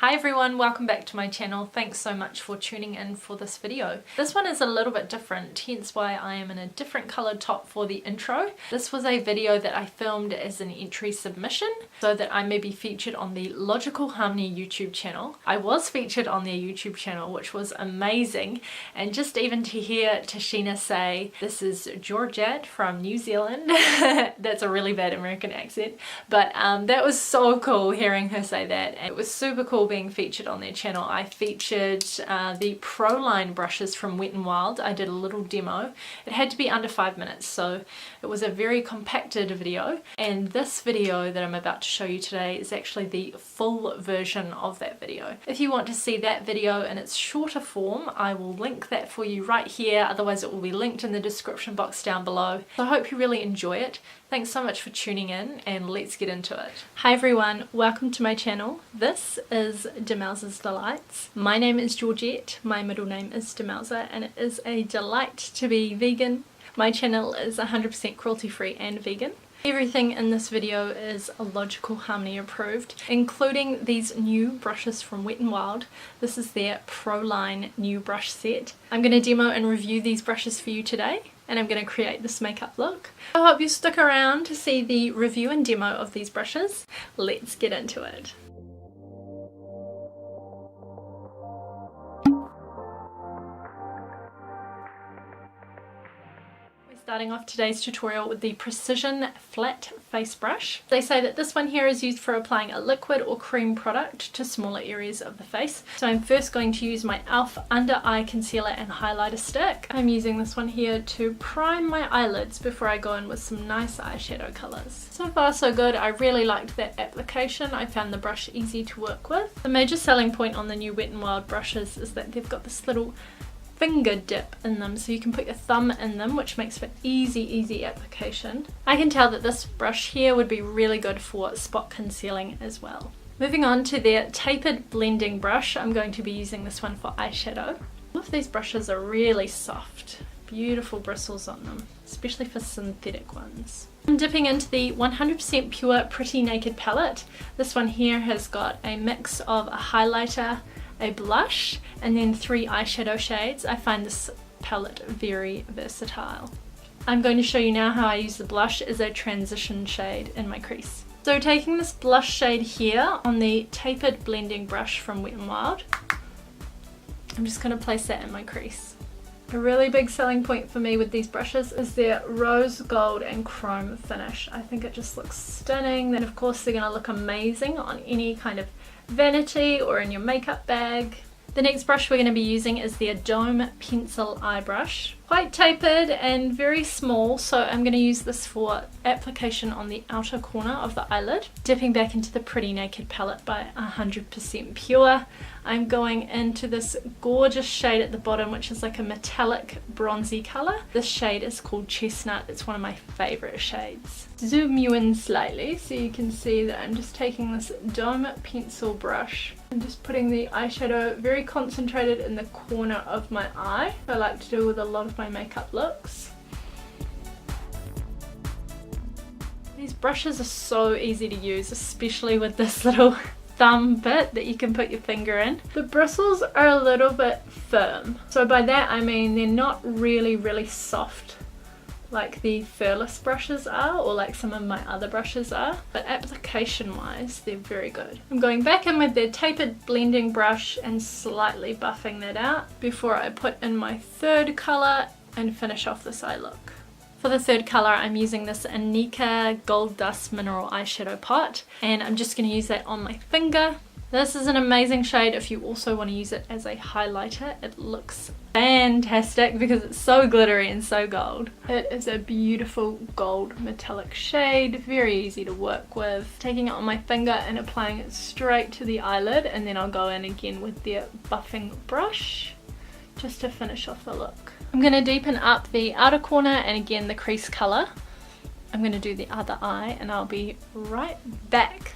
Hi everyone, welcome back to my channel. Thanks so much for tuning in for this video. This one is a little bit different, hence why I am in a different coloured top for the intro. This was a video that I filmed as an entry submission so that I may be featured on the Logical Harmony YouTube channel. I was featured on their YouTube channel, which was amazing, and just even to hear Tashina say, "This is Georgette from New Zealand," that's a really bad American accent, but that was so cool hearing her say that, and it was super cool being featured on their channel. I featured the Pro Line brushes from Wet n Wild. I did a little demo. It had to be under 5 minutes, so it was a very compacted video, and this video that I'm about to show you today is actually the full version of that video. If you want to see that video in its shorter form, I will link that for you right here, otherwise it will be linked in the description box down below. So I hope you really enjoy it. Thanks so much for tuning in, and let's get into it. Hi everyone, welcome to my channel. This is Demelza's Delights. My name is Georgette, my middle name is Demelza, and it is a delight to be vegan. My channel is 100% cruelty free and vegan. Everything in this video is Logical Harmony approved, including these new brushes from Wet n Wild. This is their Pro Line new brush set. I'm going to demo and review these brushes for you today, and I'm going to create this makeup look. I hope you stick around to see the review and demo of these brushes. Let's get into it. Starting off today's tutorial with the Precision Flat Face Brush. They say that this one here is used for applying a liquid or cream product to smaller areas of the face. So I'm first going to use my e.l.f. Under Eye Concealer and Highlighter Stick. I'm using this one here to prime my eyelids before I go in with some nice eyeshadow colours. So far so good. I really liked that application. I found the brush easy to work with. The major selling point on the new Wet n Wild brushes is that they've got this little finger dip in them, so you can put your thumb in them, which makes for easy application. I can tell that this brush here would be really good for spot concealing as well. Moving on to their tapered blending brush, I'm going to be using this one for eyeshadow. All of these brushes are really soft, beautiful bristles on them, especially for synthetic ones. I'm dipping into the 100% pure Pretty Naked palette. This one here has got a mix of a highlighter, a blush, and then 3 eyeshadow shades. I find this palette very versatile. I'm going to show you now how I use the blush as a transition shade in my crease. So taking this blush shade here on the tapered blending brush from Wet n Wild, I'm just going to place that in my crease. A really big selling point for me with these brushes is their rose gold and chrome finish. I think it just looks stunning. Then of course they're going to look amazing on any kind of vanity or in your makeup bag. The next brush we're going to be using is the Dome Pencil Eye Brush. Quite tapered and very small, so I'm going to use this for application on the outer corner of the eyelid. Dipping back into the Pretty Naked palette by 100% Pure, I'm going into this gorgeous shade at the bottom, which is like a metallic bronzy colour. This shade is called Chestnut. It's one of my favourite shades. Zoom you in slightly so you can see that I'm just taking this Dome Pencil brush and just putting the eyeshadow very concentrated in the corner of my eye. I like to do with a lot of my makeup looks. These brushes are so easy to use, especially with this little thumb bit that you can put your finger in. The bristles are a little bit firm, so by that I mean they're not really soft like the furless brushes are, or like some of my other brushes are, but application wise they're very good. I'm going back in with the tapered blending brush and slightly buffing that out before I put in my third colour and finish off this eye look. For the third colour I'm using this Anika Gold Dust Mineral Eyeshadow Pot, and I'm just going to use that on my finger. This is an amazing shade if you also want to use it as a highlighter. It looks fantastic because it's so glittery and so gold. It is a beautiful gold metallic shade, very easy to work with. Taking it on my finger and applying it straight to the eyelid, and then I'll go in again with the buffing brush just to finish off the look. I'm going to deepen up the outer corner and again the crease colour. I'm going to do the other eye and I'll be right back.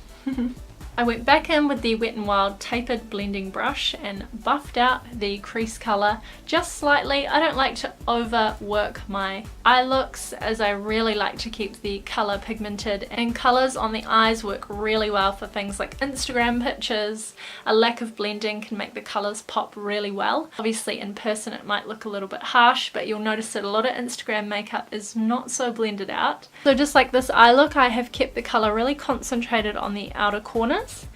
I went back in with the Wet n Wild tapered blending brush and buffed out the crease colour just slightly. I don't like to overwork my eye looks, as I really like to keep the colour pigmented, and colours on the eyes work really well for things like Instagram pictures. A lack of blending can make the colours pop really well. Obviously in person it might look a little bit harsh, but you'll notice that a lot of Instagram makeup is not so blended out. So just like this eye look, I have kept the colour really concentrated on the outer corners,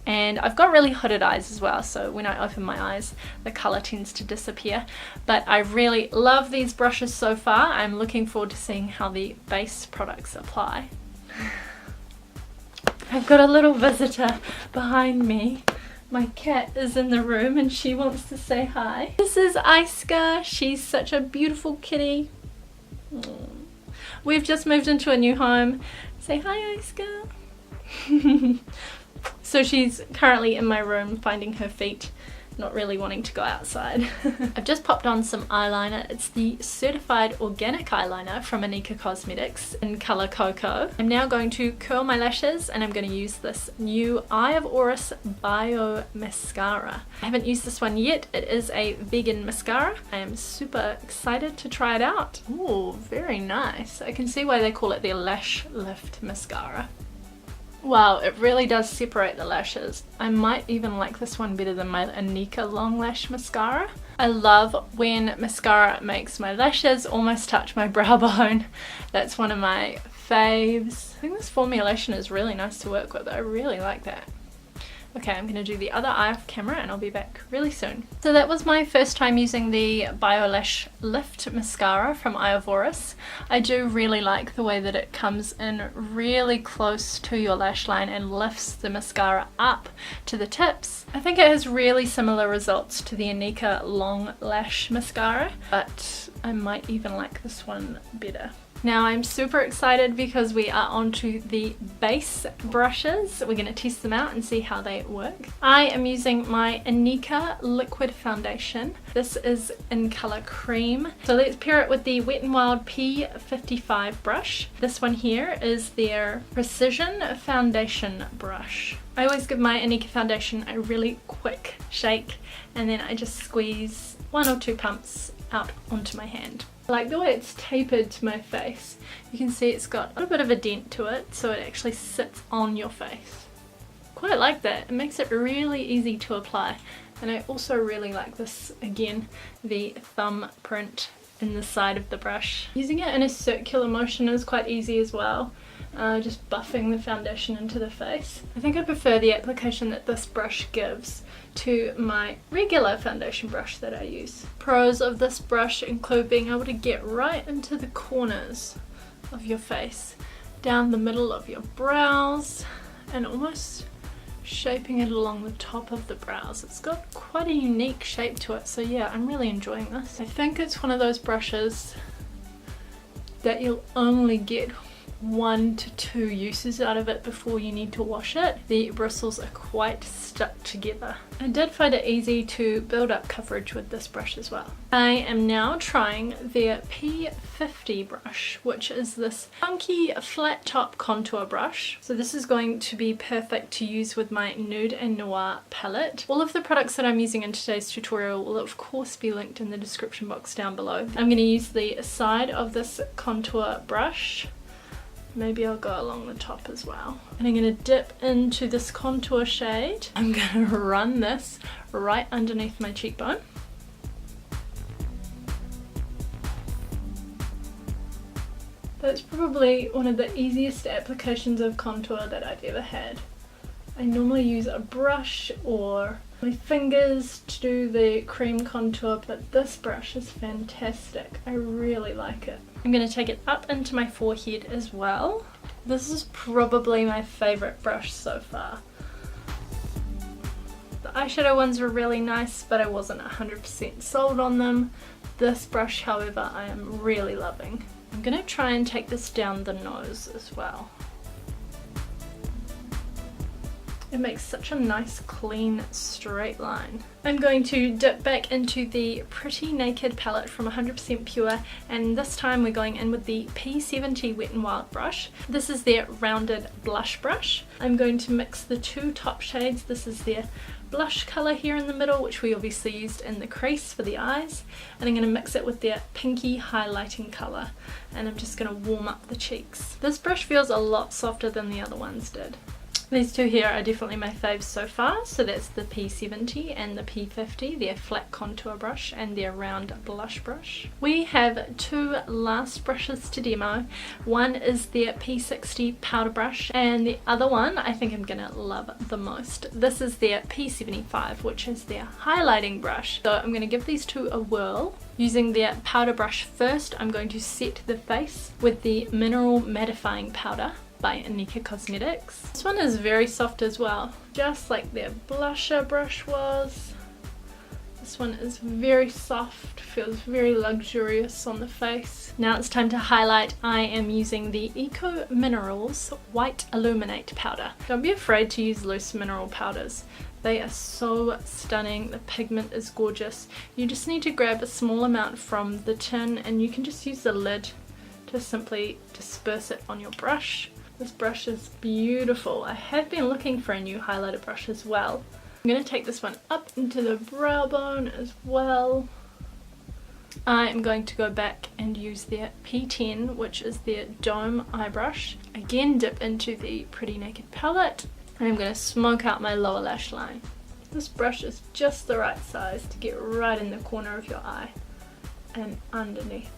and I've got really hooded eyes as well, so when I open my eyes the colour tends to disappear. But I really love these brushes so far. I'm looking forward to seeing how the base products apply. I've got a little visitor behind me. My cat is in the room and she wants to say hi. This is Iska. She's such a beautiful kitty. We've just moved into a new home. Say hi, Iska. So she's currently in my room finding her feet, not really wanting to go outside. I've just popped on some eyeliner. It's the certified organic eyeliner from Anika Cosmetics in colour Cocoa. I'm now going to curl my lashes and I'm going to use this new e.l.f. Bio Mascara. I haven't used this one yet. It is a vegan mascara. I am super excited to try it out. Ooh, very nice. I can see why they call it the Lash Lift Mascara. Wow, it really does separate the lashes. I might even like this one better than my Anika Long Lash Mascara. I love when mascara makes my lashes almost touch my brow bone. That's one of my faves. I think this formulation is really nice to work with. I really like that. Okay, I'm going to do the other eye off camera and I'll be back really soon. So that was my first time using the Bio Lash Lift Mascara from e.l.f. I do really like the way that it comes in really close to your lash line and lifts the mascara up to the tips. I think it has really similar results to the Anika Long Lash Mascara, but I might even like this one better. Now I'm super excited because we are onto the base brushes. We're going to test them out and see how they work. I am using my Anika liquid foundation. This is in colour Cream. So let's pair it with the Wet n Wild P55 brush. This one here is their Precision Foundation brush. I always give my Anika foundation a really quick shake and then I just squeeze 1 or 2 pumps out onto my hand. I like the way it's tapered to my face. You can see it's got a little bit of a dent to it, so it actually sits on your face. Quite like that. It makes it really easy to apply. And I also really like this, again, the thumbprint in the side of the brush. Using it in a circular motion is quite easy as well. Just buffing the foundation into the face. I think I prefer the application that this brush gives to my regular foundation brush that I use. Pros of this brush include being able to get right into the corners of your face, down the middle of your brows, and almost shaping it along the top of the brows. It's got quite a unique shape to it, so yeah, I'm really enjoying this. I think it's one of those brushes that you'll only get 1 to 2 uses out of it before you need to wash it. The bristles are quite stuck together. I did find it easy to build up coverage with this brush as well. I am now trying their P50 brush, which is this funky flat top contour brush. So this is going to be perfect to use with my Nude and Noir palette. All of the products that I'm using in today's tutorial will of course be linked in the description box down below. I'm going to use the side of this contour brush. Maybe I'll go along the top as well. And I'm going to dip into this contour shade. I'm going to run this right underneath my cheekbone. That's probably one of the easiest applications of contour that I've ever had. I normally use a brush or my fingers to do the cream contour, but this brush is fantastic. I really like it. I'm going to take it up into my forehead as well. This is probably my favourite brush so far. The eyeshadow ones were really nice, but I wasn't 100% sold on them. This brush, however, I am really loving. I'm going to try and take this down the nose as well. It makes such a nice clean straight line. I'm going to dip back into the Pretty Naked palette from 100% Pure, and this time we're going in with the P70 Wet n Wild brush. This is their rounded blush brush. I'm going to mix the two top shades. This is their blush colour here in the middle, which we obviously used in the crease for the eyes, and I'm going to mix it with their pinky highlighting colour, and I'm just going to warm up the cheeks. This brush feels a lot softer than the other ones did. These two here are definitely my faves so far, so that's the P70 and the P50, their flat contour brush and their round blush brush. We have two last brushes to demo. One is their P60 powder brush, and the other one I think I'm gonna love the most. This is their P75, which is their highlighting brush. So I'm gonna give these two a whirl. Using their powder brush first, I'm going to set the face with the Mineral Mattifying Powder by Nika Cosmetics. This one is very soft as well, just like their blusher brush was. This one is very soft, feels very luxurious on the face. Now it's time to highlight. I am using the Eco Minerals White Illuminate Powder. Don't be afraid to use loose mineral powders. They are so stunning, the pigment is gorgeous. You just need to grab a small amount from the tin, and you can just use the lid to simply disperse it on your brush. This brush is beautiful. I have been looking for a new highlighter brush as well. I'm going to take this one up into the brow bone as well. I'm going to go back and use their P10, which is their Dome eye brush. Again, dip into the Pretty Naked palette, and I'm going to smoke out my lower lash line. This brush is just the right size to get right in the corner of your eye and underneath.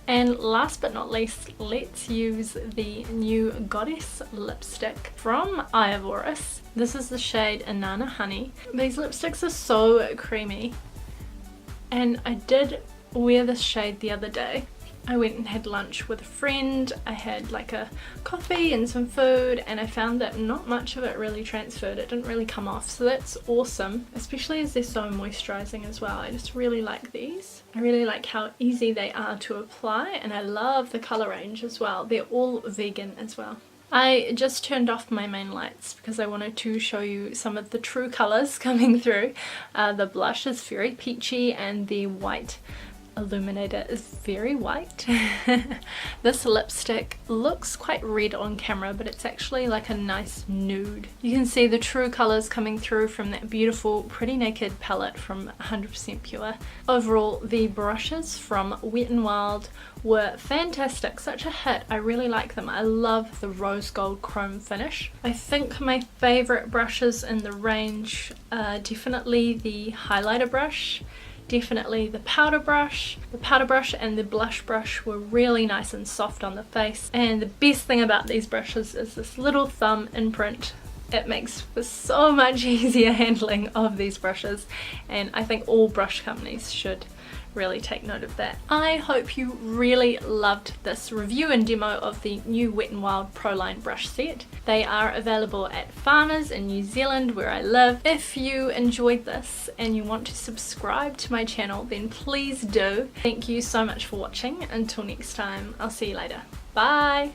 And last but not least, let's use the new Goddess lipstick from e.l.f. This is the shade Inanna Honey. These lipsticks are so creamy, and I did wear this shade the other day. I went and had lunch with a friend. I had like a coffee and some food, and I found that not much of it really transferred. It didn't really come off, so that's awesome, especially as they're so moisturizing as well. I just really like these. I really like how easy they are to apply, and I love the color range as well. They're all vegan as well. I just turned off my main lights because I wanted to show you some of the true colors coming through. The blush is very peachy, and the white illuminator is very white. This lipstick looks quite red on camera, but it's actually like a nice nude. You can see the true colors coming through from that beautiful Pretty Naked palette from 100% Pure. Overall, the brushes from Wet n Wild were fantastic, such a hit. I really like them. I love the rose gold chrome finish. I think my favorite brushes in the range are definitely the highlighter brush, definitely the powder brush. The powder brush and the blush brush were really nice and soft on the face, and the best thing about these brushes is this little thumb imprint. It makes for so much easier handling of these brushes, and I think all brush companies should really take note of that. I hope you really loved this review and demo of the new Wet n Wild Pro Line brush set. They are available at Farmers in New Zealand, where I live. If you enjoyed this and you want to subscribe to my channel, then please do. Thank you so much for watching. Until next time, I'll see you later. Bye!